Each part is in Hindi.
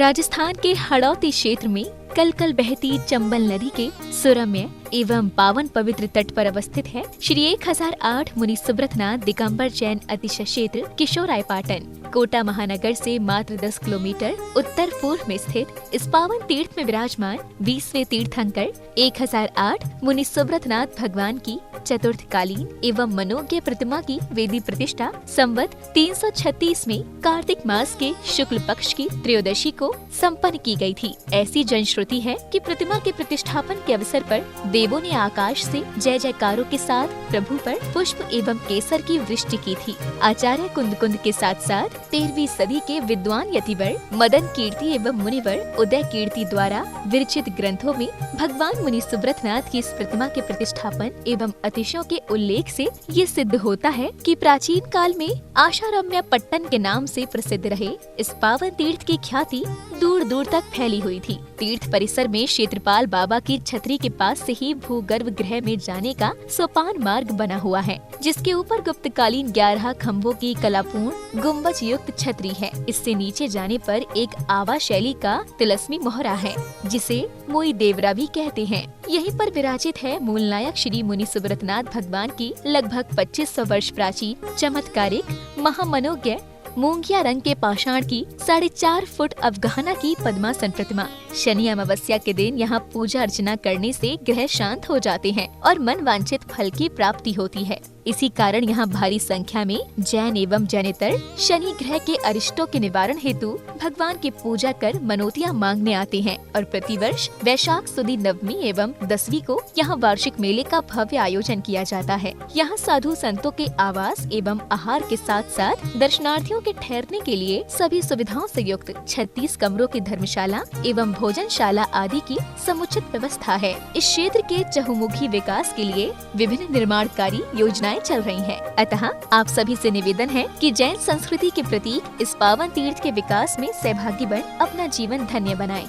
राजस्थान के हड़ौती क्षेत्र में कलकल बहती चंबल नदी के सुरम्य एवं पावन पवित्र तट पर अवस्थित है श्री 1008 मुनि सुब्रतनाथ दिगंबर जैन अतिशय क्षेत्र किशोरायपाटन। कोटा महानगर से मात्र 10 किलोमीटर उत्तर पूर्व में स्थित इस पावन तीर्थ में विराजमान 20वें तीर्थंकर 1008 मुनि सुब्रतनाथ भगवान की चतुर्थकालीन एवं मनोज्ञ प्रतिमा की वेदी प्रतिष्ठा संवत 336 में कार्तिक मास के शुक्ल पक्ष की त्रयोदशी को संपन्न की गई थी। ऐसी जनश्रुति है कि प्रतिमा के प्रतिष्ठापन के अवसर पर देवों ने आकाश से जय जयकारों के साथ प्रभु पर पुष्प एवं केसर की वृष्टि की थी। आचार्य कुंद के साथ साथ 13वीं सदी के विद्वान यतिवर मदन कीर्ति एवं मुनिवर उदय कीर्ति द्वारा विरचित ग्रंथों में भगवान मुनि सुब्रतनाथ की इस प्रतिमा के प्रतिष्ठापन एवं अतिशयों के उल्लेख से ये सिद्ध होता है कि प्राचीन काल में आशारम्य पट्टन के नाम से प्रसिद्ध रहे इस पावन तीर्थ की ख्याति दूर दूर तक फैली हुई थी। तीर्थ परिसर में क्षेत्रपाल बाबा की छतरी के पास से ही भूगर्भ गृह में जाने का सोपान मार्ग बना हुआ है, जिसके ऊपर गुप्तकालीन 11 खम्भों की कलापूर्ण गुम्बज युक्त छतरी है। इससे नीचे जाने पर एक आवा शैली का तिलस्मी मोहरा है, जिसे मोई देवरा भी कहते हैं। यहीं पर विराजित है मूल नायक श्री मुनि सुब्रतनाथ भगवान की लगभग 2500 वर्ष प्राचीन चमत्कारिक महामनोज्ञ मूंगिया रंग के पाषाण की 4.5 फुट अवगाहना की पद्मासन प्रतिमा। शनि अमावस्या के दिन यहाँ पूजा अर्चना करने से ग्रह शांत हो जाते हैं और मन वांछित फल की प्राप्ति होती है। इसी कारण यहाँ भारी संख्या में जैन एवं जैनेतर शनि ग्रह के अरिष्टों के निवारण हेतु भगवान की पूजा कर मनोतियाँ मांगने आते हैं और प्रतिवर्ष वैशाख सुदी नवमी एवं 10वीं को यहाँ वार्षिक मेले का भव्य आयोजन किया जाता है। यहाँ साधु संतों के आवास एवं आहार के साथ साथ दर्शनार्थियों के ठहरने के लिए सभी सुविधाओं से युक्त 36 कमरों की धर्मशाला एवं भोजनशाला आदि की समुचित व्यवस्था है। इस क्षेत्र के चहुमुखी विकास के लिए विभिन्न निर्माणकारी योजनाएं चल रही हैं। अतः आप सभी से निवेदन है कि जैन संस्कृति के प्रतीक इस पावन तीर्थ के विकास में सहभागी बन अपना जीवन धन्य बनाएं।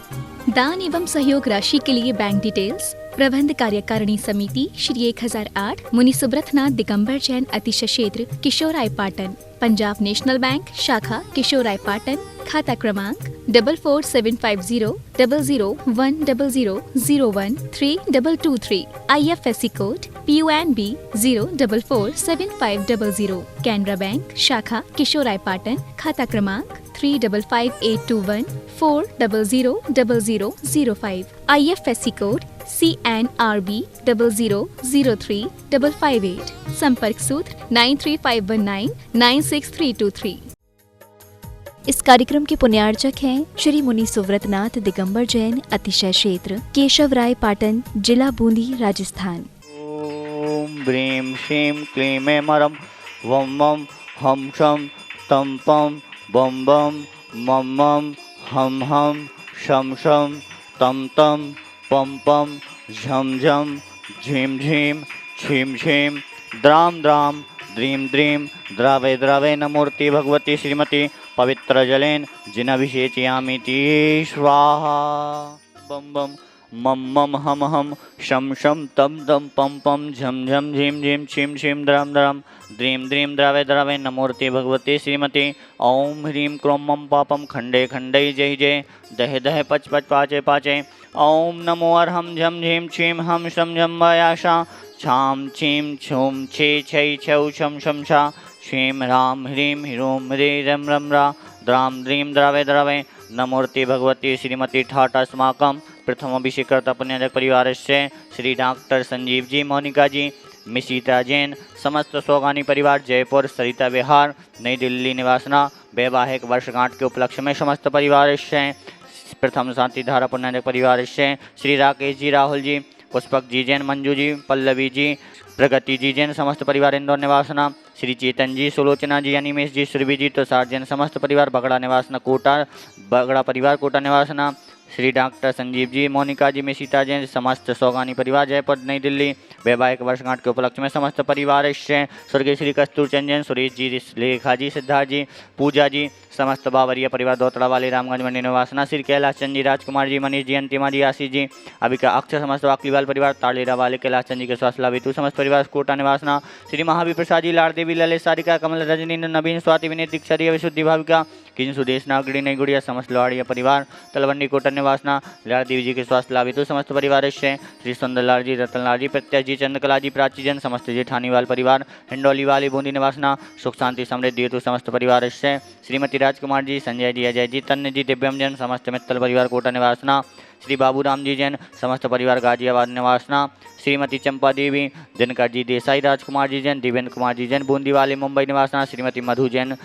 दान एवं सहयोग राशि के लिए बैंक डिटेल्स प्रबंध कार्यकारिणी समिति श्री 1008 मुनि सुब्रतनाथ दिगंबर जैन अतिशय क्षेत्र किशोरायपाटन, पंजाब नेशनल बैंक शाखा किशोरायपाटन, खाता क्रमांक 4475000100013223, IFSC code PUNB 0447500, Canara bank शाखा किशोरायपाटन, खाता क्रमांक 358821400005, IFSC कोड CNRB 0003558, संपर्क सूत्र 9351996323। इस कार्यक्रम के पुण्यार्चक हैं श्री मुनि सुब्रतनाथ दिगंबर जैन अतिशय क्षेत्र केशवरायपाटन, जिला बूंदी, राजस्थान। ओम ब्रीम श्रीम क्लीम मरम वम वम हम शम तम पम बम बम मम मम हम हम शम शम तम तम पम पम झम झम झीम झीम छीम छीम द्राम द्राम द्रीम द्रीम द्रावे द्रावे नमूर्ति भगवती श्रीमती पवित्र जलेन जिनाभिषेचयामीति स्वाहा। बम बम मम मम हम हम शम शम तम तम पम पम झम झम झीम झीम छीम छीम द्राम द्राम द्रीम द्रीम द्रावे द्रावे नमूर्ति भगवती श्रीमती ओम ह्रीम क्रोम मम पापम खंडे खंडे जय जय दह दह पच पच पाचे पाचे ओम नमो अर्हम झम झीम छीम हम शम झम वयाशा छाम छीम छूम छे छै छौ शम शम छा श्रीम राम ह्रीम ह्रूम ह्री रम रम रा द्राम द्रीम द्रावे द्रावे नमूर्ति भगवती श्रीमती ठाट अस्माकं प्रथम अभिषेकर्ता पुण्यजक परिवार से श्री डॉक्टर संजीव जी, मोनिका जी, मिसिता जैन, समस्त सोगानी परिवार जयपुर सरिता विहार नई दिल्ली निवासना वैवाहिक वर्षगांठ के उपलक्ष्य में समस्त परिवार से प्रथम शांति धारा पुण्यजक परिवार से श्री राकेश जी, राहुल जी, पुष्पक जी जैन, मंजू जी, पल्लवी जी, प्रगति जी जैन, समस्त परिवार इंदौर निवासना श्री चेतन जी, सुलोचना जी, अनिमेश जी, सुरभि जी, तुषार जैन, समस्त परिवार बगड़ा निवासना कोटा, बगड़ा परिवार कोटा निवासना श्री डॉक्टर संजीव जी, मोनिका जी, मिशिता जैन, समस्त सौगानी परिवार जयपुर नई दिल्ली वैवाहिक वर्षगांठ के उपलक्ष्य में समस्त परिवार स्वर्गीय श्री कस्तूर चंद जैन, सुरेश जी, लेखा जी, सिद्धार्थ जी, पूजा जी, समस्त बावरिया परिवार दौतड़ा वाले रामगंज मंडी निवासना, श्री कैलाश चंद जी, राजकुमार जी, मनीष जी, अंतिमा जी, आशीष जी, अभिका अक्षर, समस्त वाकलीवाल परिवार तालेरा वाले कैलाश चंद जी के स्वास्थ्य लाभ हेतु समस्त परिवार कोटा निवासना, श्री महावीर प्रसाद जी, लाड़ देवी, ललित सारिका, कमल, रजनी, नवीन, स्वाति, विनीत, दीक्षा, विशुद्धि भाविका, किन सुदेश, नागड़ी, नई गुड़िया, समस्त लोहाड़िया परिवार तलवंडी कोटा निवासना, लाड़ देवी जी के स्वास्थ्य लाभ हेतु समस्त परिवार श्री सुंदरलाल जी, रतनलाल जी, प्रत्याश जी, चंद्रकला जी, प्राची जन, समस्त जेठानीवाल परिवार हिंडोली वाले बूंदी निवासना, सुख शांति समृद्धि हेतु समस्त परिवार श्रीमती राजकुमार जी, संजय जी, अजय जी, तन्य जी, दिव्यम जैन, समस्त मित्तल परिवार कोटा निवासना, श्री बाबू राम जी जैन, समस्त परिवार गाजियाबाद निवासना, श्रीमती चंपा देवी, दिनकर जी देसाई, राजकुमार जी जैन, दिव्येंद्र कुमार जी जैन, बूंदी वाले मुंबई निवासना, श्रीमती मधु जैन,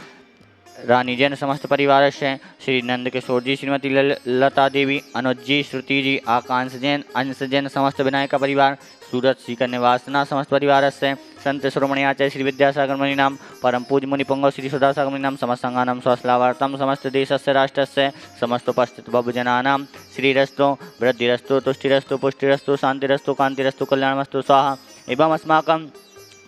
रानी जैन, समस्त परिवार श्री नंद किशोर जी, श्रीमती लता देवी, अनुज जी, श्रुति जी, आकांश जैन, अंश जैन, समस्त विनायका परिवार, सूरत सीकर निवासना, समस्त परिवार संत शिरोमणि आचार्य श्री विद्यासागर मुनि नाम, परम पूज्य मुनि पुंगव श्री सुधासागर मुनि नाम, समस्त संगानाम स्वास्थ्यलाभार्थम, समस्त देशस्य राष्ट्रस्य समस्त उपस्थित भवजनानां श्रीरस्तु वृद्धिरस्तु तुष्टिरस्तु पुष्टिरस्तु शांतिरस्तु कांतिरस्तु कल्याणमस्तु स्वाहा। एवं अस्माकं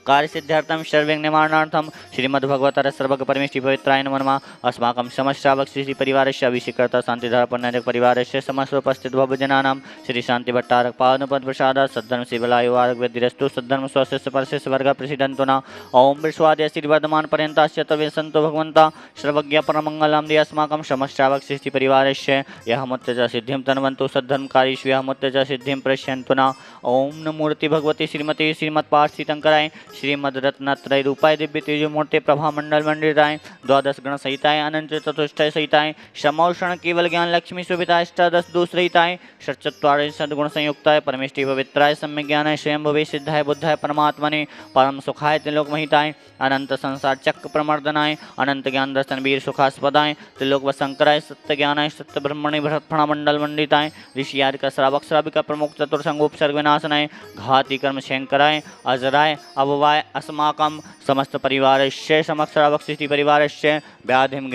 कार्यसिद्ध्यर्थं सर्वविघ्न निवारणार्थं श्रीमद्भगवतः सर्वज्ञ परमेष्टि पवित्राय नमः। अस्माकं समश्रावक श्री परिवारस्य अभिषेकर्ता शांतिधारा पन्नायक परिवारस्य समस्त उपस्थित भवजनानां श्री शांति भट्टारक पावनपद प्रसादात् सद्धर्म शिवलायु आरोग्यवृद्धिरस्तु सद्धर्म स्वस्य परस्य वर्ग प्रसिद्धन्तु न। ओम विश्वादय श्री वर्धमान पर्यन्तास्य तवे सन्तो भगवन्ता सर्वज्ञ परमंगलम दे। अस्माकं समश्रावक श्री परिवारस्य यह मुत्तज सिद्धिं तन्वन्तु सद्धर्मकारीषु यह मुत्तज सिद्धिं प्रश्यन्तु न। ओम नमूर्ति भगवती श्रीमती श्रीमत्पार्थितंकराय श्रीमद रत्नत्रय रूपाय दिव्य तेज मूर्ति प्रभा मंडल मंडिताय द्वादश गण सहिताय अनंत चतुष्टय सहिताय समौषण केवल ज्ञान लक्ष्मी सुविताय अष्टादश दोष रहिताय षट्चत्वारिंशत् सद्गुण संयुक्ताय परमेष्टि पवित्राय सम्यक ज्ञानाय स्वयं भवे सिद्धाय बुद्धाय परमात्मने परम सुखाय त्रिलोक महिताय अनंत संसार चक्र प्रमर्दनाय अनंत ज्ञान दर्शन वीर सुखास्पदाय त्रिलोक वशंकराय सत्य ज्ञानाय सत्य ब्रह्मणि भरतफण मंडल मंडिताय ऋषि आदि का श्रावक श्राविका प्रमुख चतुर्संगोपसर्ग विनाशनाय घाती कर्म शंकराय अजराय अभवाय अस्माकं समस्त परिवारस्य समक्षरावक सृष्टि परिवारस्य व्याधिं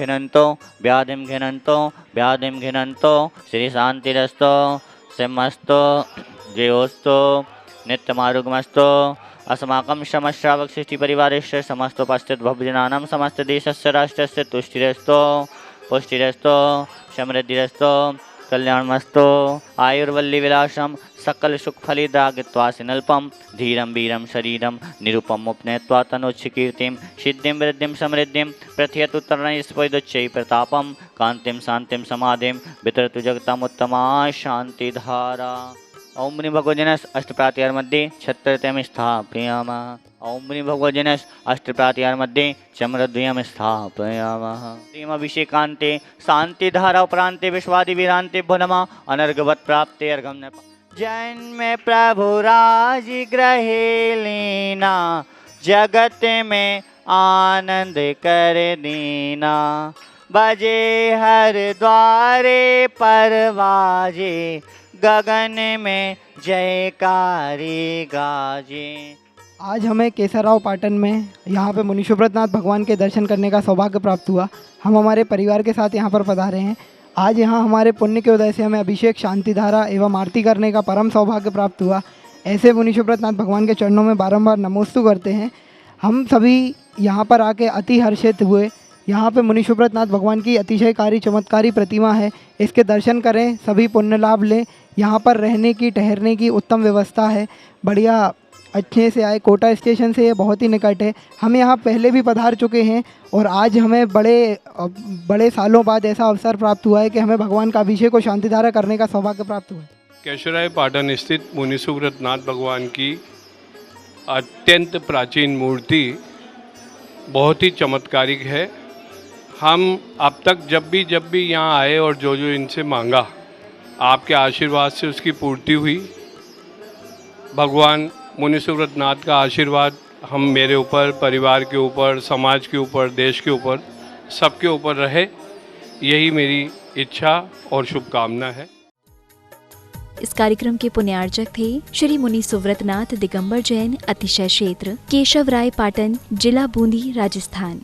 घिनन्तो श्री शांतिरस्तो सिंहस्तो जयोस्तो नित्यमारुगमस्तो अस्माकं समश्रावक सृष्टि परिवारस्य समस्त उपस्थित भवजनानां समस्त देशस्य राष्ट्रस्य तुष्टिरस्तो पुष्टिरस्तो समृद्धिरस्तो कल्याणमस्तो आयुर्वल्ली विलासम सकल सुख फलिदागित्वासिनल्पम धीरम वीरम शरीरम निरुपम उपनयत्वा तनोच्छकीर्तिम सिद्धिं वृद्धिं समृद्धिं प्रथयतु तरणस्पैदुच्चै प्रतापम कांतिम शांतिम समाधिम वितरतु जगतमुत्तमा शांतिधारा। ओम मुनि भगवजनस अष्टप्रात्यार मध्ये छत्रतम स्थापयामः। ओम मुनि भगवजनस अष्टप्रात्यार मध्ये चम्रद्वयम स्थापयामः। अभिषेकान्ते शांतिधारा उपरान्ते विश्वादि वीरान्ते भुनमा अनर्गवत् प्राप्ते अर्घम न। जन्म प्रभु राज ग्रहे लेना जगत में आनंद कर देना बजे हर द्वारे परवाजे गगन में जयकारी गाजे। आज हमें केसरराव पाटन में यहाँ पे मुनि सुब्रतनाथ भगवान के दर्शन करने का सौभाग्य प्राप्त हुआ। हम हमारे परिवार के साथ यहाँ पर पधारे हैं। आज यहाँ हमारे पुण्य के उदय से हमें अभिषेक शांतिधारा एवं आरती करने का परम सौभाग्य प्राप्त हुआ। ऐसे मुनि सुब्रतनाथ भगवान के चरणों में बारंबार नमोस्तु करते हैं। हम सभी यहाँ पर आके अति हर्षित हुए। यहाँ पे मुनि सुब्रतनाथ भगवान की अतिशयकारी चमत्कारी प्रतिमा है, इसके दर्शन करें, सभी पुण्य लाभ लें। यहाँ पर रहने की ठहरने की उत्तम व्यवस्था है, बढ़िया अच्छे से आए। कोटा स्टेशन से ये बहुत ही निकट है। हम यहाँ पहले भी पधार चुके हैं और आज हमें बड़े सालों बाद ऐसा अवसर प्राप्त हुआ है कि हमें भगवान का अभिषेक और शांतिधारा करने का सौभाग्य प्राप्त हुआ है। केशवराय पाटन स्थित मुनि सुब्रतनाथ भगवान की अत्यंत प्राचीन मूर्ति बहुत ही चमत्कारिक है। हम अब तक जब भी यहाँ आए और जो इनसे मांगा, आपके आशीर्वाद से उसकी पूर्ति हुई। भगवान मुनि सुब्रतनाथ का आशीर्वाद हम मेरे ऊपर, परिवार के ऊपर, समाज के ऊपर, देश के ऊपर, सबके ऊपर रहे, यही मेरी इच्छा और शुभकामना है। इस कार्यक्रम के पुण्यार्चक थे श्री मुनि सुब्रतनाथ दिगंबर जैन, अतिशय क्षेत्र केशवराय पाटन, जिला बूंदी, राजस्थान।